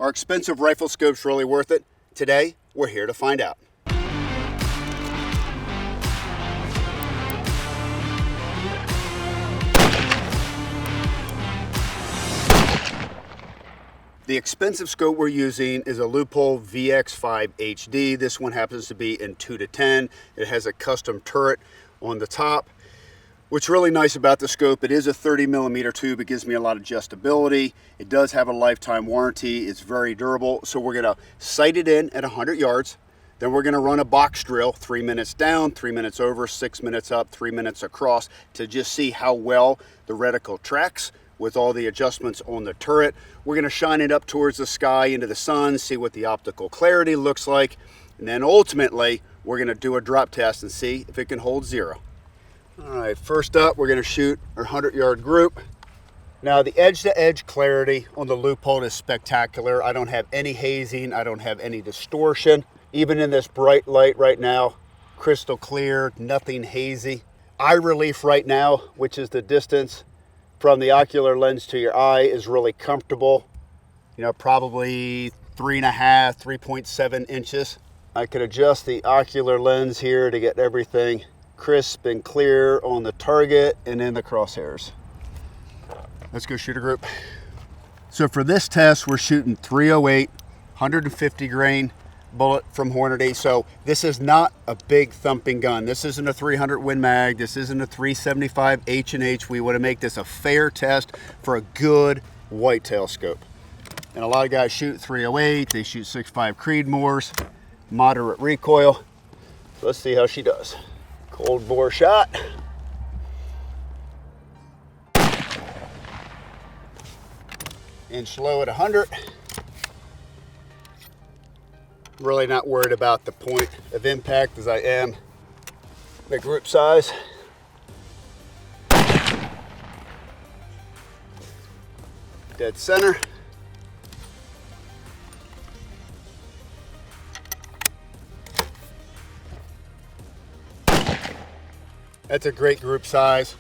Are expensive rifle scopes really worth it? Today, we're here to find out. The expensive scope we're using is a Leupold VX5 HD. This one happens to be in 2:10. It has a custom turret on the top. What's really nice about the scope, it is a 30mm tube. It gives me a lot of adjustability. It does have a lifetime warranty. It's very durable. So we're gonna sight it in at 100 yards. Then we're gonna run a box drill, 3 minutes down, 3 minutes over, 6 minutes up, 3 minutes across to just see how well the reticle tracks with all the adjustments on the turret. We're gonna shine it up towards the sky into the sun, see what the optical clarity looks like. And then ultimately, we're gonna do a drop test and see if it can hold zero. All right, first up, we're gonna shoot our 100-yard group. Now the edge-to-edge clarity on the Leupold is spectacular. I don't have any hazing, I don't have any distortion. Even in this bright light right now, crystal clear, nothing hazy. Eye relief right now, which is the distance from the ocular lens to your eye, is really comfortable. You know, probably 3.5, 3.7 inches. I could adjust the ocular lens here to get everything crisp and clear on the target and in the crosshairs. Let's go shoot a group. So for this test, we're shooting 308, 150 grain bullet from Hornady. So this is not a big thumping gun. This isn't a 300 Win Mag. This isn't a 375 H&H. We want to make this a fair test for a good whitetail scope. And a lot of guys shoot 308. They shoot 6.5 Creedmoors, moderate recoil. So let's see how she does. Cold bore shot. Inch low at 100. Really not worried about the point of impact as I am the group size. Dead center. That's a great group size.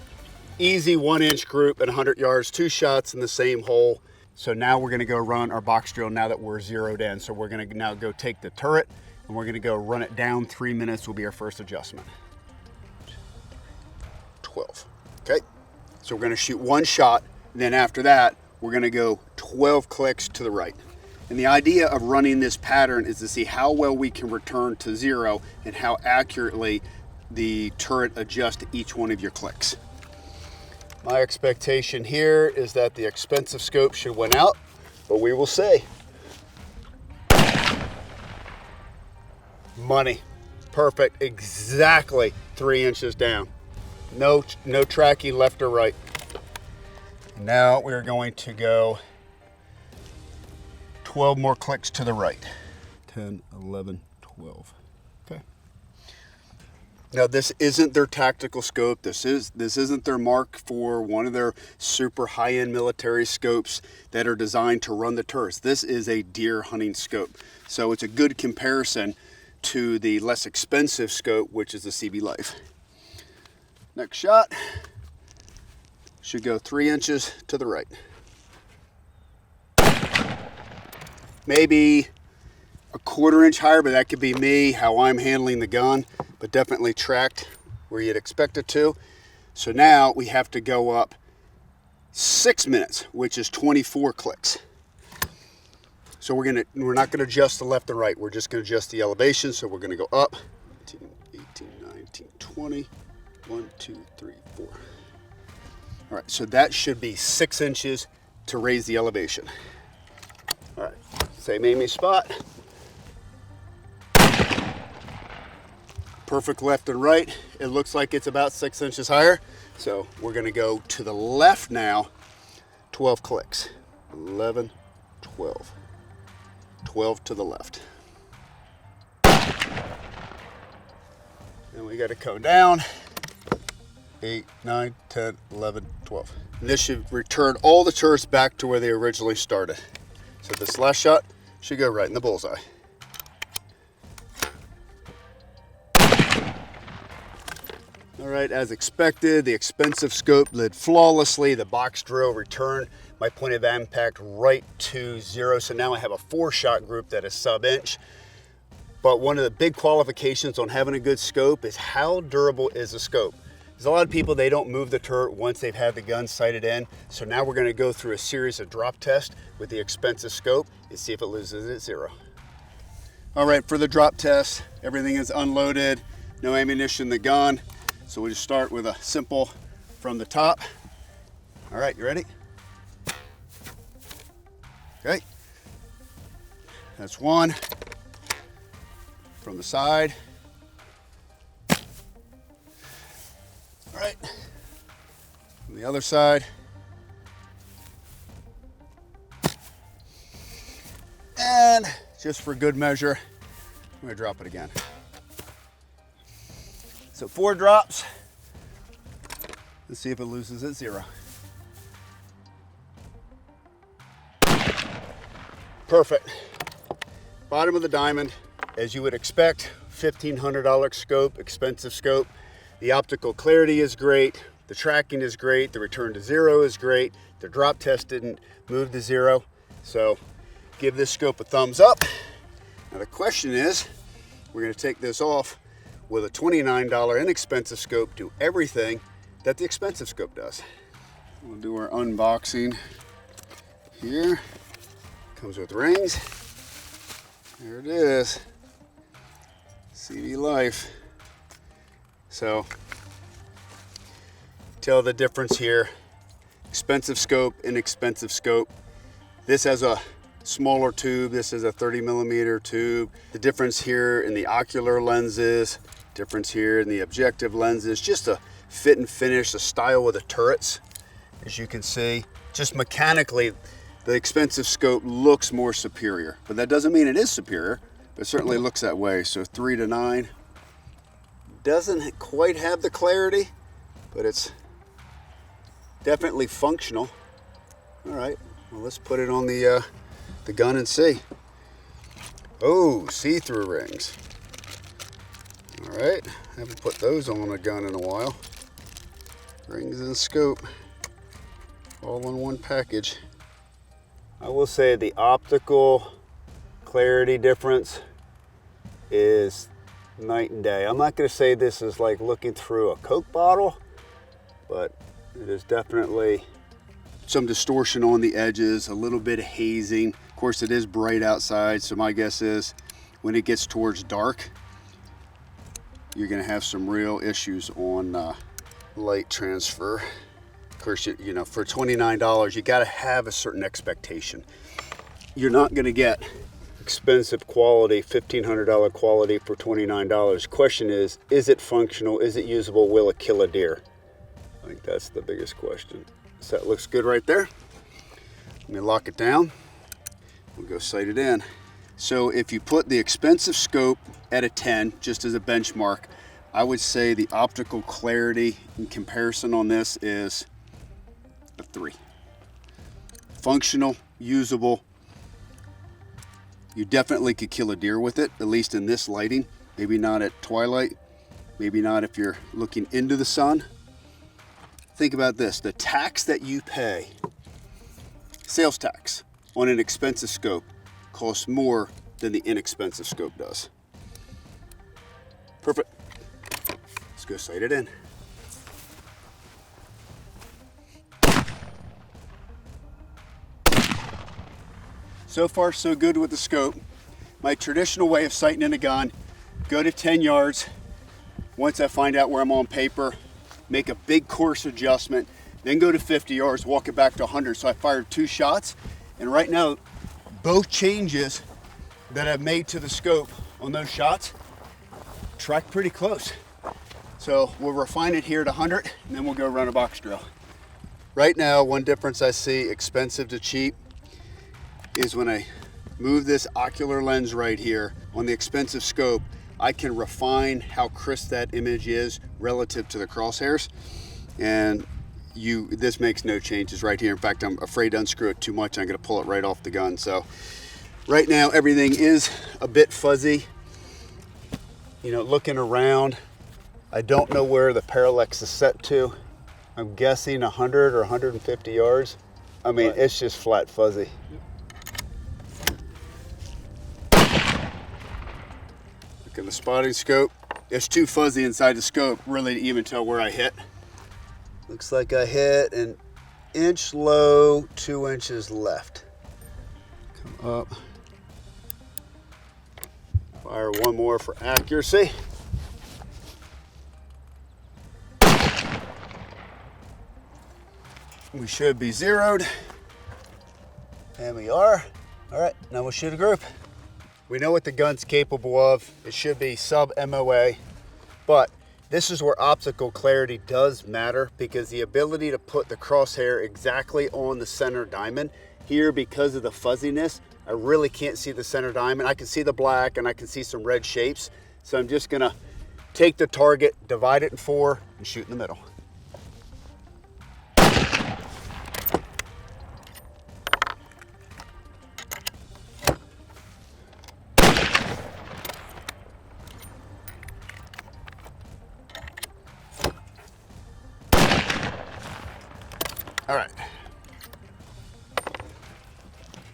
Easy 1-inch group at 100 yards, 2 shots in the same hole. So now we're gonna go run our box drill now that we're zeroed in. So we're gonna now go take the turret and we're gonna go run it down. 3 minutes will be our first adjustment. 12, okay? So we're gonna shoot 1 shot, and then after that, we're gonna go 12 clicks to the right. And the idea of running this pattern is to see how well we can return to 0 and how accurately the turret adjusts to each one of your clicks. My expectation here is that the expensive scope should win out, but we will see. Money, perfect, exactly 3 inches down. No tracking left or right. Now we're going to go 12 more clicks to the right. 10, 11, 12. Okay. Now this isn't their tactical scope. This isn't their Mark for one of their super high-end military scopes that are designed to run the turrets. This is a deer hunting scope. So it's a good comparison to the less expensive scope, which is the CB Life. Next shot should go 3 inches to the right. Maybe a 1/4 inch higher, but that could be me, how I'm handling the gun, but definitely tracked where you'd expect it to. So now we have to go up 6 minutes, which is 24 clicks. So we're not gonna adjust the left and right. We're just gonna adjust the elevation. So we're gonna go up 18, 18, 19, 20, 1, 2, 3, 4. All right, so that should be 6 inches to raise the elevation. All right, same aiming spot. Perfect left and right. It looks like it's about 6 inches higher. So we're gonna go to the left now, 12 clicks. 11, 12. 12 to the left. Then we gotta come down. 8, 9, 10, 11, 12. And this should return all the turrets back to where they originally started. So this last shot should go right in the bullseye. All right, as expected, the expensive scope lid flawlessly. The box drill returned my point of impact right to 0. So now I have a 4-shot group that is sub-inch. But one of the big qualifications on having a good scope is how durable is the scope. There's a lot of people, they don't move the turret once they've had the gun sighted in. So now we're gonna go through a series of drop tests with the expensive scope and see if it loses at 0. All right, for the drop test, everything is unloaded, no ammunition in the gun. So we'll just start with a simple from the top. All right, you ready? Okay. That's one. From the side. All right. From the other side. And just for good measure, I'm gonna drop it again. So 4 drops. Let's see if it loses at 0. Perfect. Bottom of the diamond, as you would expect, $1,500 scope, expensive scope. The optical clarity is great. The tracking is great. The return to 0 is great. The drop test didn't move to 0. So give this scope a thumbs up. Now the question is, we're gonna take this off with a $29 inexpensive scope, do everything that the expensive scope does. We'll do our unboxing here. Comes with rings. There it is. CV Life. So, tell the difference here. Expensive scope, inexpensive scope. This has a smaller tube, this is a 30mm tube. The difference here in the ocular lenses, difference here in the objective lenses, just a fit and finish, the style of the turrets, as you can see. Just mechanically, the expensive scope looks more superior, but that doesn't mean it is superior, but it certainly looks that way. So 3 to 9, doesn't quite have the clarity, but it's definitely functional. All right, well, let's put it on the gun and see. Oh, see-through rings. All right, haven't put those on a gun in a while. Rings and scope, all in one package. I will say the optical clarity difference is night and day. I'm not gonna say this is like looking through a Coke bottle, but it is definitely some distortion on the edges, a little bit of hazing. Of course, it is bright outside, so my guess is when it gets towards dark, you're gonna have some real issues on light transfer. Of course, you know, for $29, you gotta have a certain expectation. You're not gonna get expensive quality, $1,500 quality for $29. Question is it functional? Is it usable? Will it kill a deer? I think that's the biggest question. So that looks good right there. Let me lock it down. We'll go sight it in. So if you put the expensive scope at a 10, just as a benchmark, I would say the optical clarity in comparison on this is a 3. Functional, usable. You definitely could kill a deer with it, at least in this lighting. Maybe not at twilight, maybe not if you're looking into the sun. Think about this, the tax that you pay, sales tax, on an expensive scope costs more than the inexpensive scope does. Perfect. Let's go sight it in. So far, so good with the scope. My traditional way of sighting in a gun, go to 10 yards. Once I find out where I'm on paper, make a big course adjustment, then go to 50 yards, walk it back to 100. So I fired 2 shots, and right now, both changes that I've made to the scope on those shots track pretty close. So we'll refine it here to 100, and then we'll go run a box drill. Right now, one difference I see, expensive to cheap, is when I move this ocular lens right here on the expensive scope, I can refine how crisp that image is relative to the crosshairs. And this makes no changes right here. In fact, I'm afraid to unscrew it too much. I'm gonna pull it right off the gun. So right now, everything is a bit fuzzy. You know, looking around, I don't know where the parallax is set to. I'm guessing 100 or 150 yards. I mean, right. It's just flat fuzzy. Look at the spotting scope. It's too fuzzy inside the scope really to even tell where I hit. Looks like I hit an inch low, 2 inches left. Come up. Fire one more for accuracy. We should be zeroed. And we are. All right, now we'll shoot a group. We know what the gun's capable of. It should be sub MOA, but this is where optical clarity does matter, because the ability to put the crosshair exactly on the center diamond here, because of the fuzziness, I really can't see the center diamond. I can see the black and I can see some red shapes. So I'm just gonna take the target, divide it in 4 and shoot in the middle. All right,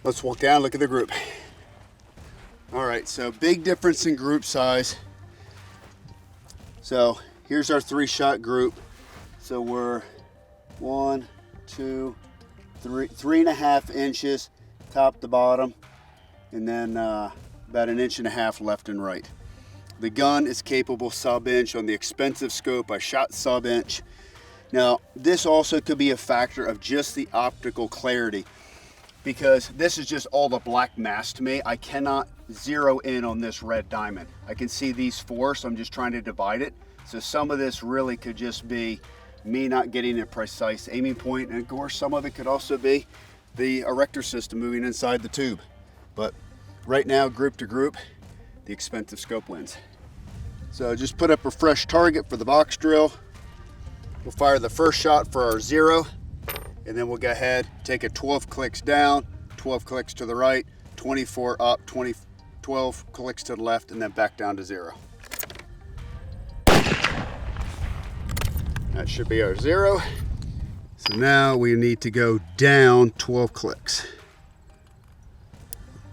let's walk down, look at the group. All right, so big difference in group size. So here's our 3-shot group. So we're 1, 2, 3, 3.5 inches top to bottom, and then about 1.5 inches left and right. The gun is capable sub-inch. On the expensive scope, I shot sub-inch. Now, this also could be a factor of just the optical clarity, because this is just all the black mass to me. I cannot zero in on this red diamond. I can see these 4, so I'm just trying to divide it. So some of this really could just be me not getting a precise aiming point, and of course some of it could also be the erector system moving inside the tube. But right now, group to group, the expensive scope wins. So just put up a fresh target for the box drill. We'll fire the first shot for our 0, and then we'll go ahead, take it 12 clicks down, 12 clicks to the right, 24 up, 12 clicks to the left, and then back down to 0. That should be our 0. So now we need to go down 12 clicks. 1,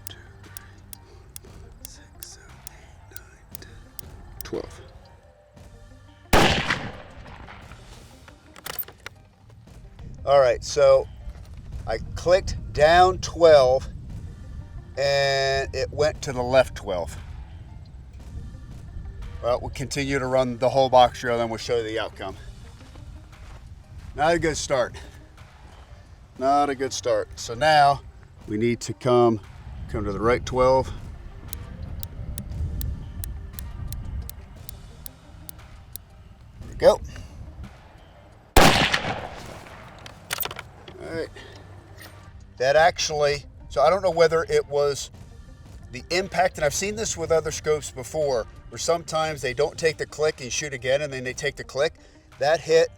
2, 3, 4, 5, 6, 7, 8, 9, 10, 12. All right, so I clicked down 12 and it went to the left 12. Well, we'll continue to run the whole box drill, then we'll show you the outcome. Not a good start. Not a good start. So now we need to come to the right 12. There we go. All right. That actually, so I don't know whether it was the impact, and I've seen this with other scopes before, where sometimes they don't take the click and shoot again, and then they take the click. That hit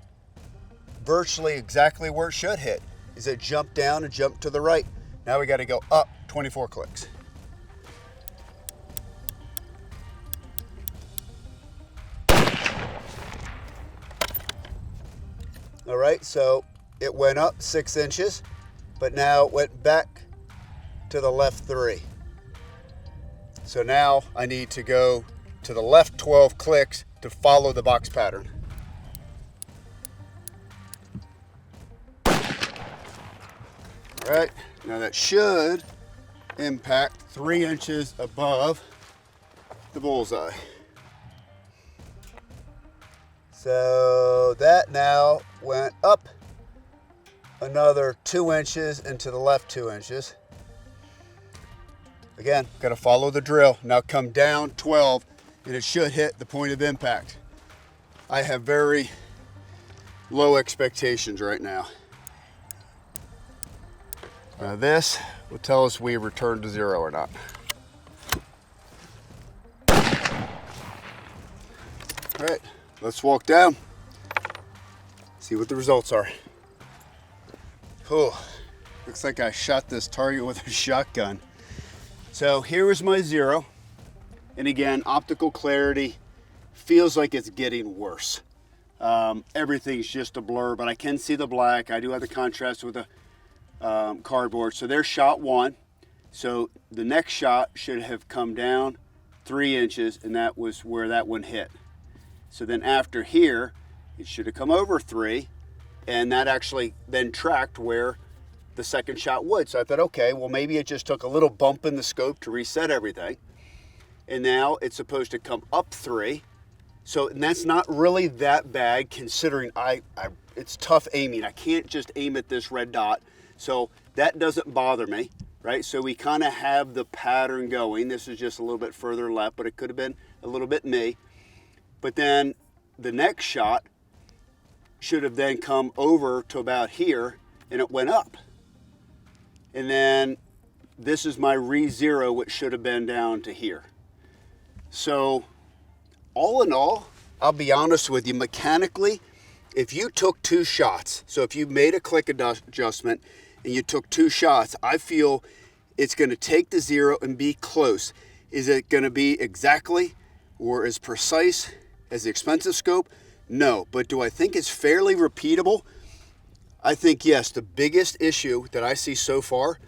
virtually exactly where it should hit. Is it jumped down and jumped to the right. Now we got to go up 24 clicks. All right, so it went up 6 inches, but now it went back to the left 3. So now I need to go to the left 12 clicks to follow the box pattern. All right, now that should impact 3 inches above the bullseye. So that now went up another 2 inches and to the left 2 inches. Again, got to follow the drill. Now come down 12 and it should hit the point of impact. I have very low expectations right now. Now this will tell us we returned to 0 or not. All right, let's walk down, see what the results are. Oh, looks like I shot this target with a shotgun. So here was my 0. And again, optical clarity feels like it's getting worse. Everything's just a blur, but I can see the black. I do have the contrast with the cardboard. So there's shot 1. So the next shot should have come down 3 inches, and that was where that one hit. So then after here, it should have come over 3, and that actually then tracked where the second shot would. So I thought, okay, well maybe it just took a little bump in the scope to reset everything. And now it's supposed to come up 3. So, and that's not really that bad considering it's tough aiming. I can't just aim at this red dot. So that doesn't bother me, right? So we kind of have the pattern going. This is just a little bit further left, but it could have been a little bit me. But then the next shot should have then come over to about here, and it went up. And then this is my re-zero, which should have been down to here. So all in all, I'll be honest with you, mechanically, if you took 2 shots, so if you made a click adjustment and you took 2 shots, I feel it's going to take the 0 and be close. Is it going to be exactly or as precise as the expensive scope? No, but do I think it's fairly repeatable? I think yes. The biggest issue that I see so far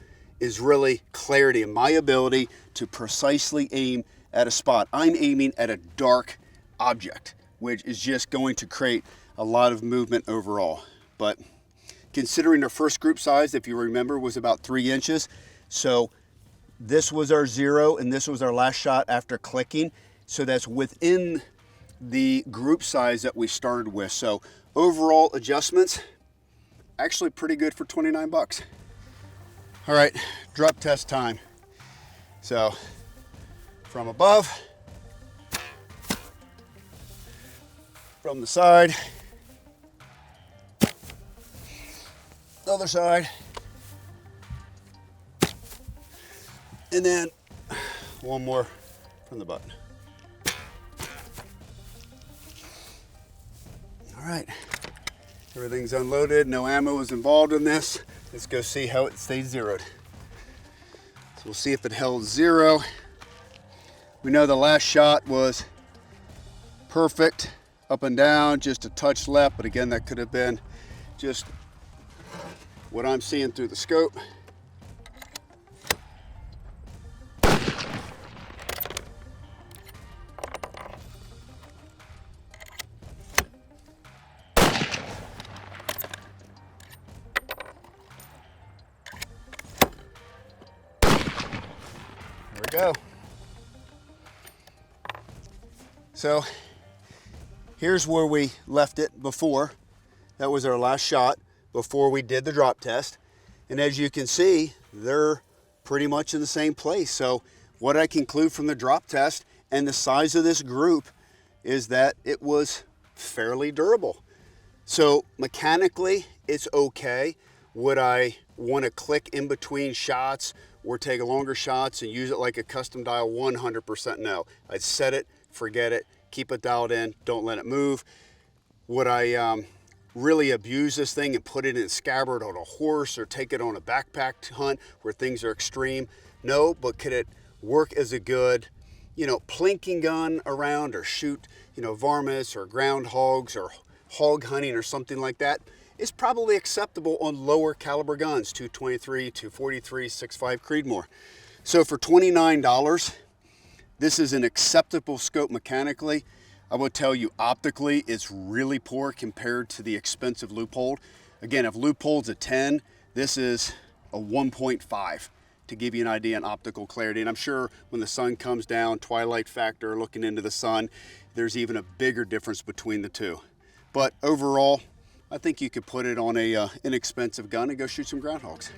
is really clarity and my ability to precisely aim at a spot. I'm aiming at a dark object, which is just going to create a lot of movement overall. But considering our first group size, if you remember, was about 3 inches. So this was our 0 and this was our last shot after clicking. So that's within the group size that we started with. So overall adjustments, actually pretty good for 29 bucks. All right, drop test time. So from above, from the side, other side, and then one more from the button. All right, everything's unloaded, no ammo is involved in this. Let's go see how it stays zeroed. So we'll see if it held 0. We know the last shot was perfect, up and down, just a touch left, but again, that could have been just what I'm seeing through the scope. There we go. So here's where we left it before. That was our last shot before we did the drop test. And as you can see, they're pretty much in the same place. So what I conclude from the drop test and the size of this group is that it was fairly durable. So mechanically, it's okay. Would I want to click in between shots or take longer shots and use it like a custom dial? 100% no. I'd set it, forget it, keep it dialed in, don't let it move. Would I really abuse this thing and put it in scabbard on a horse or take it on a backpack hunt where things are extreme? No, but could it work as a good, plinking gun around or shoot, varmints or groundhogs or hog hunting or something like that? It's probably acceptable on lower caliber guns, 223, 243, 6.5 Creedmoor. So for $29, this is an acceptable scope mechanically. I will tell you optically, it's really poor compared to the expensive Leupold. Again, if Leupold's a 10, this is a 1.5 to give you an idea on optical clarity. And I'm sure when the sun comes down, twilight factor, looking into the sun, there's even a bigger difference between the two. But overall, I think you could put it on a inexpensive gun and go shoot some groundhogs.